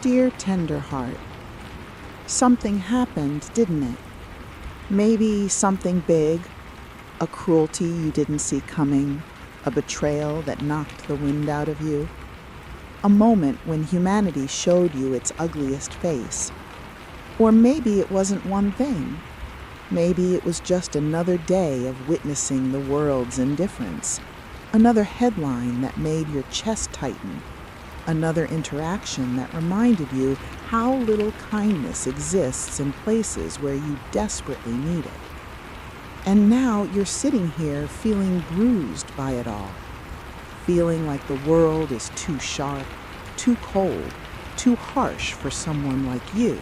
Dear tender heart, something happened, didn't it? Maybe something big, a cruelty you didn't see coming, a betrayal that knocked the wind out of you, a moment when humanity showed you its ugliest face. Or maybe it wasn't one thing. Maybe it was just another day of witnessing the world's indifference, another headline that made your chest tighten, another interaction that reminded you how little kindness exists in places where you desperately need it. And now you're sitting here feeling bruised by it all, feeling like the world is too sharp, too cold, too harsh for someone like you,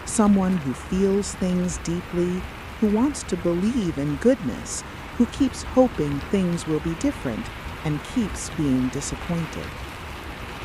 someone who feels things deeply, who wants to believe in goodness, who keeps hoping things will be different and keeps being disappointed.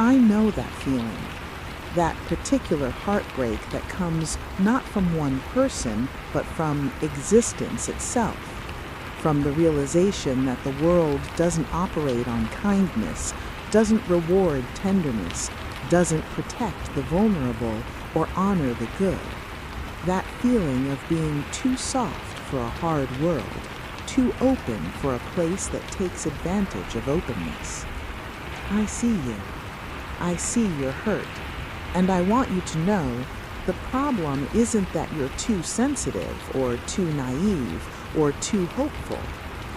I know that feeling, that particular heartbreak that comes not from one person, but from existence itself, from the realization that the world doesn't operate on kindness, doesn't reward tenderness, doesn't protect the vulnerable or honor the good. That feeling of being too soft for a hard world, too open for a place that takes advantage of openness. I see you. I see your hurt, and I want you to know the problem isn't that you're too sensitive or too naive or too hopeful.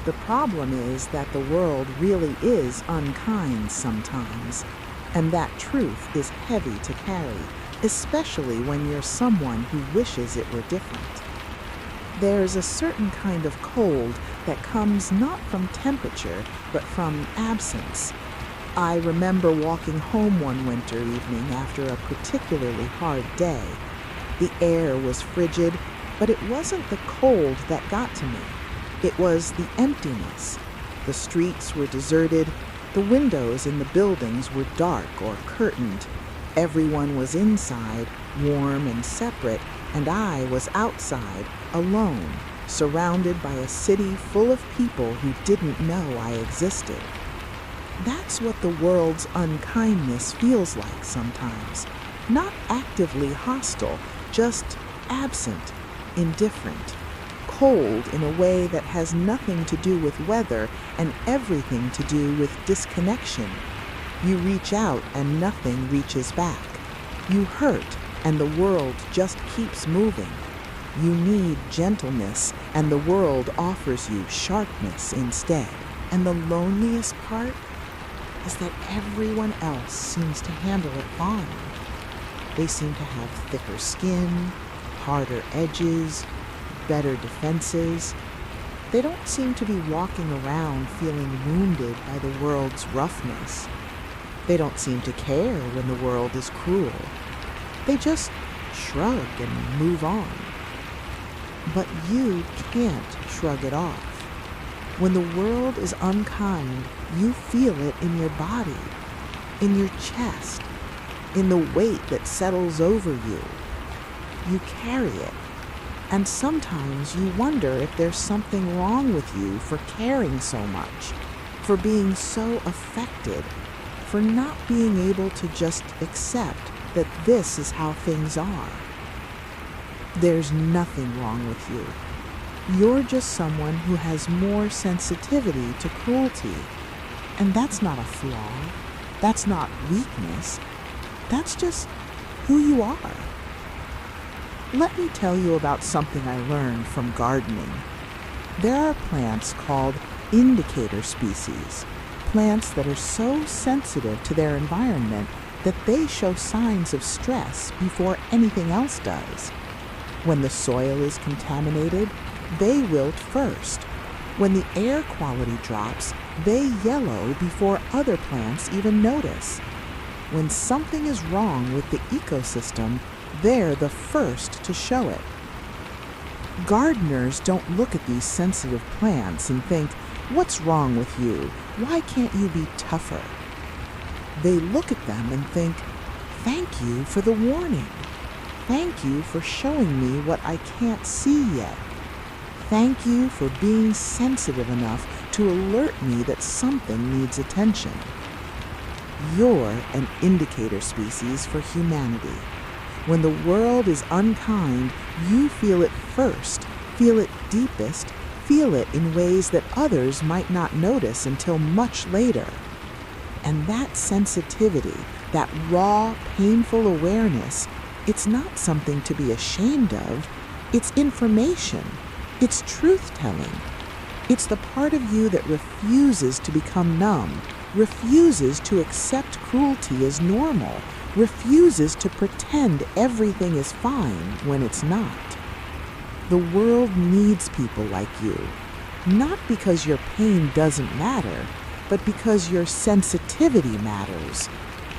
The problem is that the world really is unkind sometimes, and that truth is heavy to carry, especially when you're someone who wishes it were different. There's a certain kind of cold that comes not from temperature, but from absence. I remember walking home one winter evening after a particularly hard day. The air was frigid, but it wasn't the cold that got to me. It was the emptiness. The streets were deserted. The windows in the buildings were dark or curtained. Everyone was inside, warm and separate, and I was outside, alone, surrounded by a city full of people who didn't know I existed. That's what the world's unkindness feels like sometimes. Not actively hostile, just absent, indifferent, cold in a way that has nothing to do with weather and everything to do with disconnection. You reach out and nothing reaches back. You hurt and the world just keeps moving. You need gentleness and the world offers you sharpness instead. And the loneliest part is that everyone else seems to handle it fine. They seem to have thicker skin, harder edges, better defenses. They don't seem to be walking around feeling wounded by the world's roughness. They don't seem to care when the world is cruel. They just shrug and move on. But you can't shrug it off. When the world is unkind, you feel it in your body, in your chest, in the weight that settles over you. You carry it, and sometimes you wonder if there's something wrong with you for caring so much, for being so affected, for not being able to just accept that this is how things are. There's nothing wrong with you. You're just someone who has more sensitivity to cruelty. And that's not a flaw. That's not weakness. That's just who you are. Let me tell you about something I learned from gardening. There are plants called indicator species, plants that are so sensitive to their environment that they show signs of stress before anything else does. When the soil is contaminated, they wilt first. When the air quality drops, they yellow before other plants even notice. When something is wrong with the ecosystem, they're the first to show it. Gardeners don't look at these sensitive plants and think, "What's wrong with you? Why can't you be tougher?" They look at them and think, "Thank you for the warning. Thank you for showing me what I can't see yet. Thank you for being sensitive enough to alert me that something needs attention." You're an indicator species for humanity. When the world is unkind, you feel it first, feel it deepest, feel it in ways that others might not notice until much later. And that sensitivity, that raw, painful awareness, it's not something to be ashamed of. It's information. It's truth-telling. It's the part of you that refuses to become numb, refuses to accept cruelty as normal, refuses to pretend everything is fine when it's not. The world needs people like you, not because your pain doesn't matter, but because your sensitivity matters.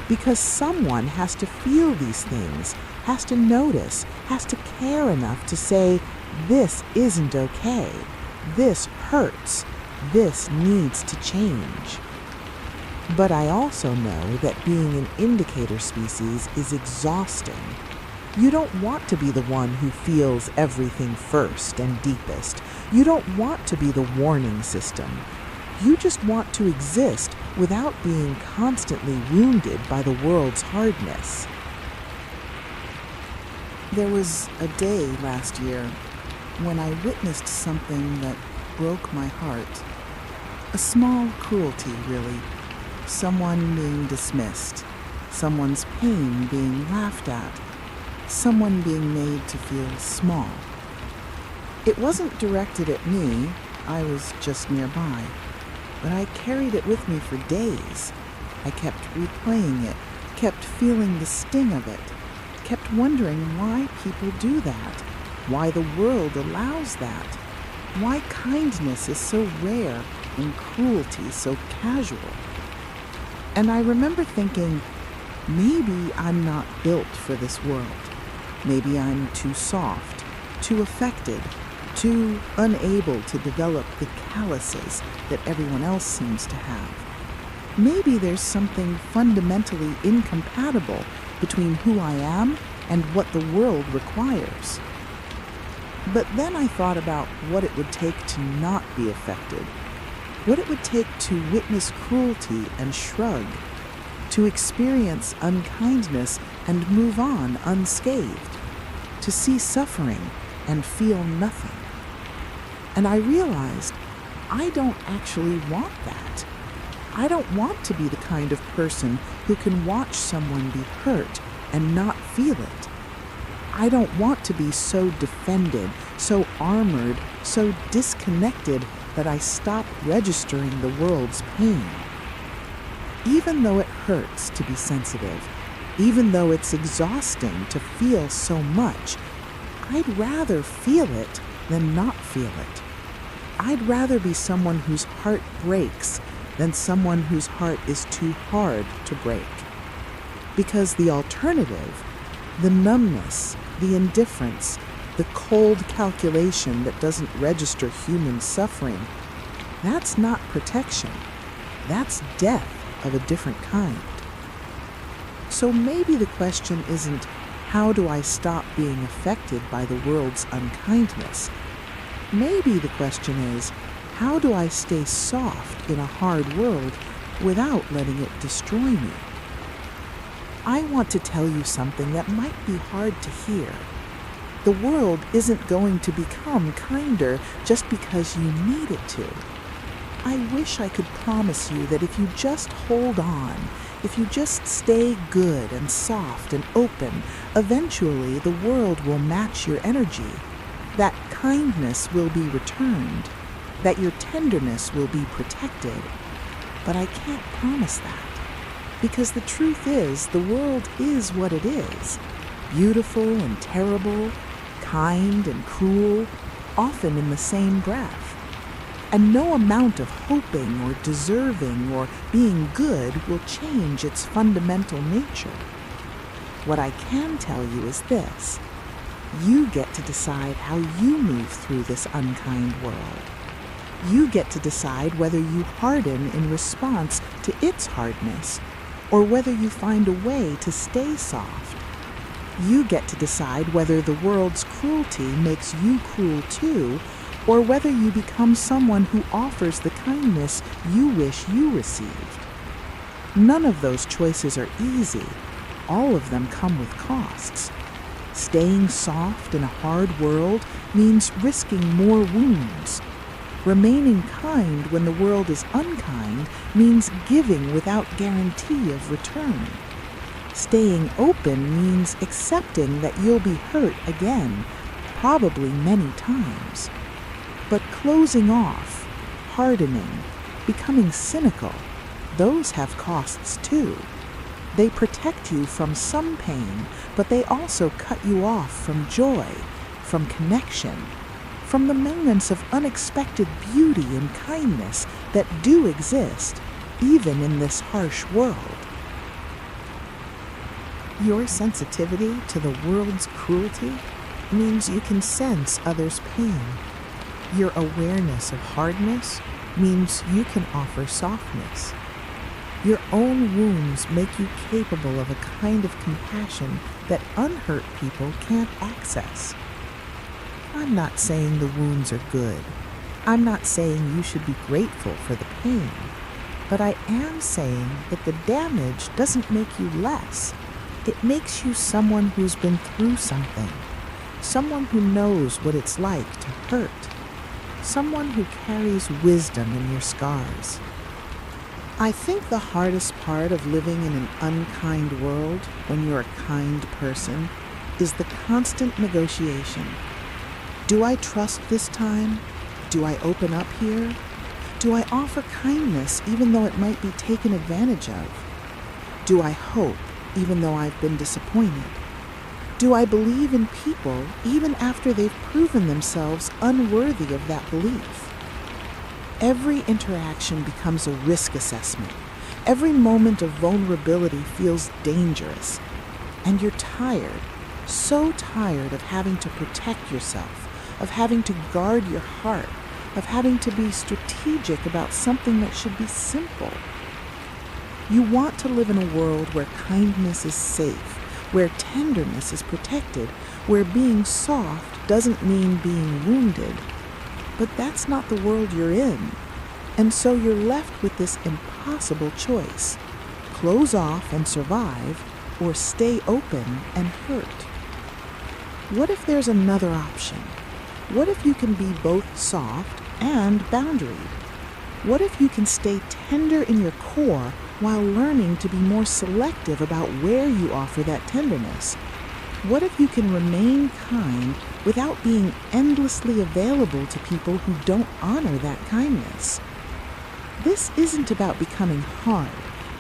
Because someone has to feel these things, has to notice, has to care enough to say, this isn't okay, this hurts, this needs to change. But I also know that being an indicator species is exhausting. You don't want to be the one who feels everything first and deepest. You don't want to be the warning system. You just want to exist without being constantly wounded by the world's hardness. There was a day last year when I witnessed something that broke my heart. A small cruelty, really. Someone being dismissed. Someone's pain being laughed at. Someone being made to feel small. It wasn't directed at me. I was just nearby. But I carried it with me for days. I kept replaying it, kept feeling the sting of it, kept wondering why people do that, why the world allows that, why kindness is so rare and cruelty so casual. And I remember thinking, maybe I'm not built for this world. Maybe I'm too soft, too affected, too unable to develop the calluses that everyone else seems to have. Maybe there's something fundamentally incompatible between who I am and what the world requires. But then I thought about what it would take to not be affected, what it would take to witness cruelty and shrug, to experience unkindness and move on unscathed, to see suffering and feel nothing. And I realized I don't actually want that. I don't want to be the kind of person who can watch someone be hurt and not feel it. I don't want to be so defended, so armored, so disconnected that I stop registering the world's pain. Even though it hurts to be sensitive, even though it's exhausting to feel so much, I'd rather feel it than not feel it. I'd rather be someone whose heart breaks than someone whose heart is too hard to break. Because the alternative, the numbness, the indifference, the cold calculation that doesn't register human suffering, that's not protection. That's death of a different kind. So maybe the question isn't, how do I stop being affected by the world's unkindness? Maybe the question is, how do I stay soft in a hard world without letting it destroy me? I want to tell you something that might be hard to hear. The world isn't going to become kinder just because you need it to. I wish I could promise you that if you just hold on, if you just stay good and soft and open, eventually the world will match your energy, that kindness will be returned, that your tenderness will be protected. But I can't promise that. Because the truth is, the world is what it is. Beautiful and terrible, kind and cruel, often in the same breath. And no amount of hoping or deserving or being good will change its fundamental nature. What I can tell you is this: you get to decide how you move through this unkind world. You get to decide whether you harden in response to its hardness, or whether you find a way to stay soft. You get to decide whether the world's cruelty makes you cruel too, or whether you become someone who offers the kindness you wish you received. None of those choices are easy. All of them come with costs. Staying soft in a hard world means risking more wounds. Remaining kind when the world is unkind means giving without guarantee of return. Staying open means accepting that you'll be hurt again, probably many times. But closing off, hardening, becoming cynical, those have costs too. They protect you from some pain, but they also cut you off from joy, from connection, from the moments of unexpected beauty and kindness that do exist, even in this harsh world. Your sensitivity to the world's cruelty means you can sense others' pain. Your awareness of hardness means you can offer softness. Your own wounds make you capable of a kind of compassion that unhurt people can't access. I'm not saying the wounds are good. I'm not saying you should be grateful for the pain. But I am saying that the damage doesn't make you less. It makes you someone who's been through something, someone who knows what it's like to hurt, someone who carries wisdom in your scars. I think the hardest part of living in an unkind world when you're a kind person is the constant negotiation. Do I trust this time? Do I open up here? Do I offer kindness even though it might be taken advantage of? Do I hope even though I've been disappointed? Do I believe in people even after they've proven themselves unworthy of that belief? Every interaction becomes a risk assessment. Every moment of vulnerability feels dangerous. And you're tired, so tired of having to protect yourself, of having to guard your heart, of having to be strategic about something that should be simple. You want to live in a world where kindness is safe, where tenderness is protected, where being soft doesn't mean being wounded. But that's not the world you're in. And so you're left with this impossible choice: close off and survive, or stay open and hurt. What if there's another option? What if you can be both soft and boundaried? What if you can stay tender in your core while learning to be more selective about where you offer that tenderness? What if you can remain kind without being endlessly available to people who don't honor that kindness? This isn't about becoming hard.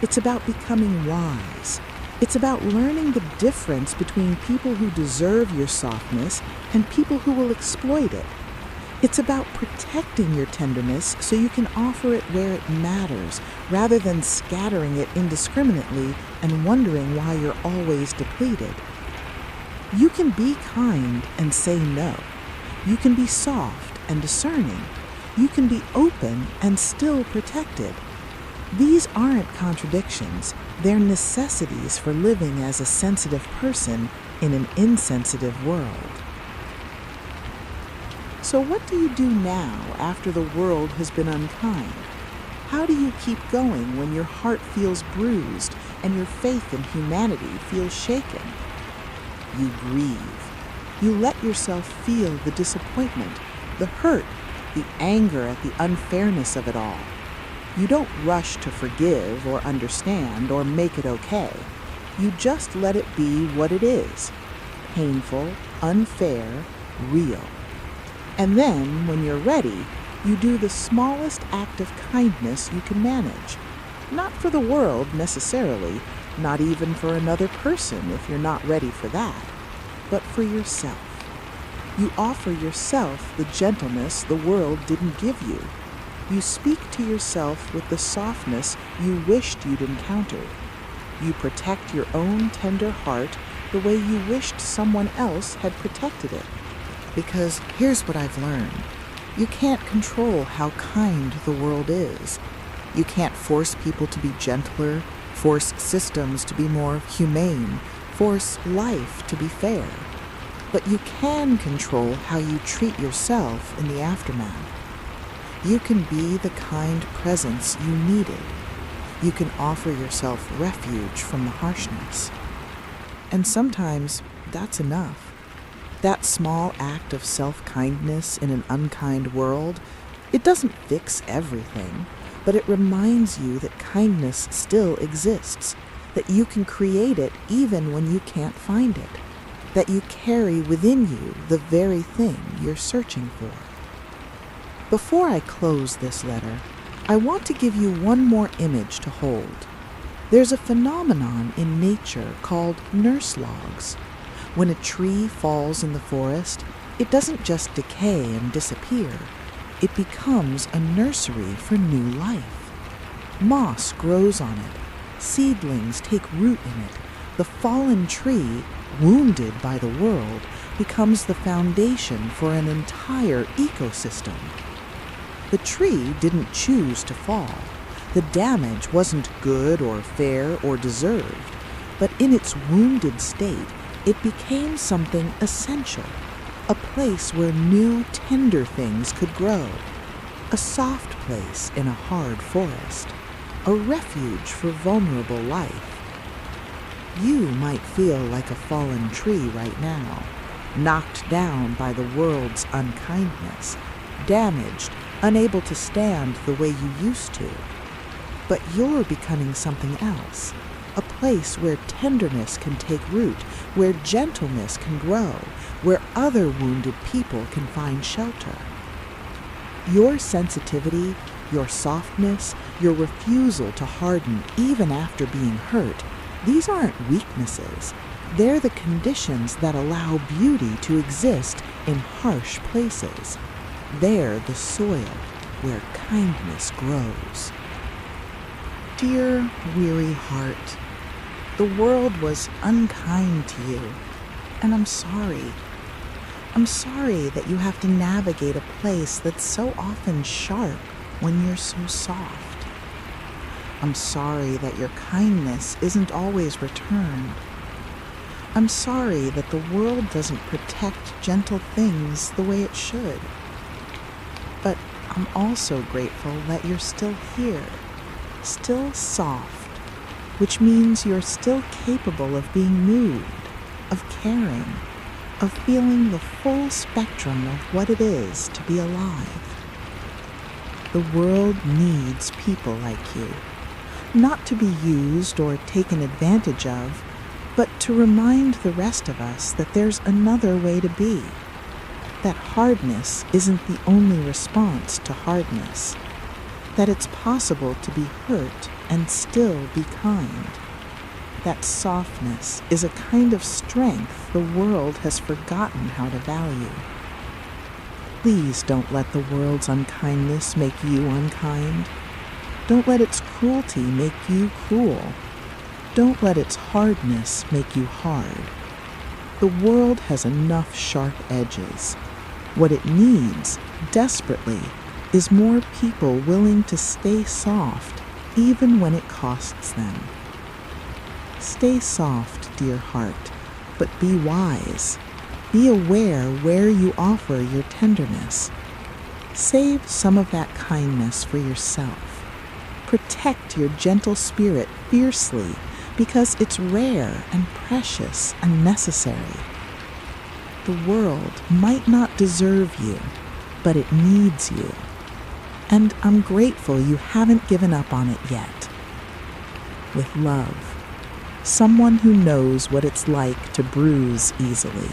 It's about becoming wise. It's about learning the difference between people who deserve your softness and people who will exploit it. It's about protecting your tenderness so you can offer it where it matters, rather than scattering it indiscriminately and wondering why you're always depleted. You can be kind and say no. You can be soft and discerning. You can be open and still protected. These aren't contradictions. They're necessities for living as a sensitive person in an insensitive world. So what do you do now after the world has been unkind? How do you keep going when your heart feels bruised and your faith in humanity feels shaken? You grieve. You let yourself feel the disappointment, the hurt, the anger at the unfairness of it all. You don't rush to forgive or understand or make it okay. You just let it be what it is: painful, unfair, real. And then, when you're ready, you do the smallest act of kindness you can manage. Not for the world necessarily, not even for another person if you're not ready for that, but for yourself. You offer yourself the gentleness the world didn't give you. You speak to yourself with the softness you wished you'd encountered. You protect your own tender heart the way you wished someone else had protected it. Because here's what I've learned. You can't control how kind the world is. You can't force people to be gentler, force systems to be more humane, force life to be fair. But you can control how you treat yourself in the aftermath. You can be the kind presence you needed. You can offer yourself refuge from the harshness. And sometimes that's enough. That small act of self-kindness in an unkind world, it doesn't fix everything, but it reminds you that kindness still exists, that you can create it even when you can't find it, that you carry within you the very thing you're searching for. Before I close this letter, I want to give you one more image to hold. There's a phenomenon in nature called nurse logs. When a tree falls in the forest, it doesn't just decay and disappear. It becomes a nursery for new life. Moss grows on it. Seedlings take root in it. The fallen tree, wounded by the world, becomes the foundation for an entire ecosystem. The tree didn't choose to fall. The damage wasn't good or fair or deserved, but in its wounded state, it became something essential, a place where new, tender things could grow, a soft place in a hard forest, a refuge for vulnerable life. You might feel like a fallen tree right now, knocked down by the world's unkindness, damaged, unable to stand the way you used to. But you're becoming something else, a place where tenderness can take root, where gentleness can grow, where other wounded people can find shelter. Your sensitivity, your softness, your refusal to harden even after being hurt, these aren't weaknesses. They're the conditions that allow beauty to exist in harsh places. They're the soil where kindness grows. Dear weary heart, the world was unkind to you, and I'm sorry. I'm sorry that you have to navigate a place that's so often sharp when you're so soft. I'm sorry that your kindness isn't always returned. I'm sorry that the world doesn't protect gentle things the way it should. But I'm also grateful that you're still here, still soft, which means you're still capable of being moved, of caring, of feeling the full spectrum of what it is to be alive. The world needs people like you, not to be used or taken advantage of, but to remind the rest of us that there's another way to be, that hardness isn't the only response to hardness, that it's possible to be hurt and still be kind, that softness is a kind of strength the world has forgotten how to value. Please don't let the world's unkindness make you unkind. Don't let its cruelty make you cruel. Don't let its hardness make you hard. The world has enough sharp edges. What it needs, desperately, is more people willing to stay soft, even when it costs them. Stay soft, dear heart, but be wise. Be aware where you offer your tenderness. Save some of that kindness for yourself. Protect your gentle spirit fiercely, because it's rare and precious and necessary. The world might not deserve you, but it needs you. And I'm grateful you haven't given up on it yet. With love, someone who knows what it's like to bruise easily,